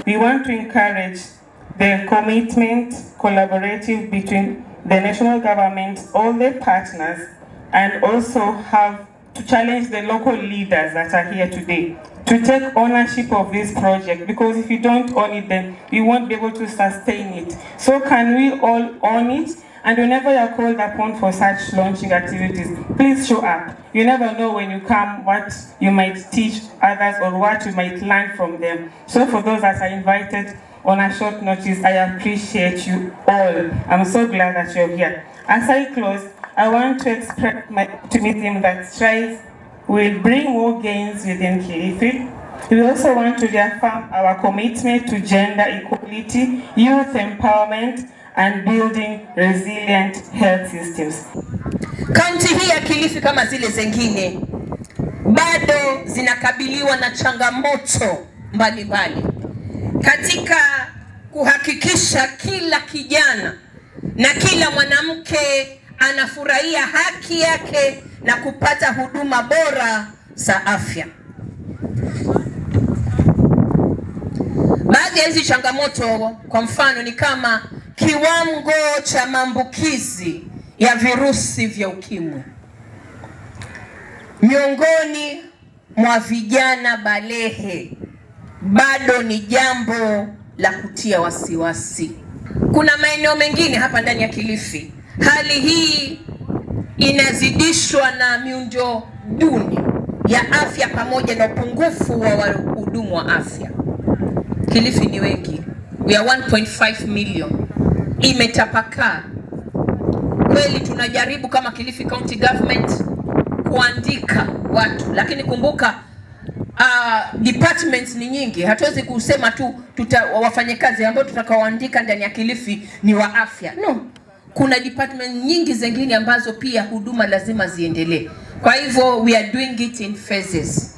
We want to encourage the commitment, collaborative between the national government, all the partners, and also have to challenge the local leaders that are here today to take ownership of this project, because if you don't own it, then we won't be able to sustain it. So can we all own it? And whenever you're called upon for such launching activities, please show up. You never know when you come what you might teach others or what you might learn from them. So for those that are invited on a short notice, I appreciate you all. I'm so glad that you're here. As I close, I want to express my optimism that STRIVE will bring more gains within Kilifi. We also want to reaffirm our commitment to gender equality, youth empowerment, and building resilient health systems. Kaunti hii ya Kilifi kama zile zingine bado zinakabiliwa na changamoto mbalimbali katika kuhakikisha kila kijana na kila mwanamke anafurahia haki yake na kupata huduma bora za afya. Baadhi ya hizi changamoto kwa mfano ni kama kiwango cha maambukizi ya virusi vya ukimwi miongoni mwa vijana balehe bado ni jambo la kutia wasiwasi. Kuna maeneo mengine hapa ndani ya Kilifi hali hii inazidishwa na miundo duni ya afya pamoja na upungufu wa wahudumu wa afya. Kilifi ni wengi, we are 1.5 million, imetapakaa. Kweli tunajaribu kama Kilifi County Government kuandika watu, lakini kumbuka departments ni nyingi. Hatuwezi kusema tu wafanyakazi ambao tutakaoandika ndani ya Kilifi ni wa afya. No, kuna department nyingi zingine ambazo pia huduma lazima ziendelee. Kwa hivyo we are doing it in phases.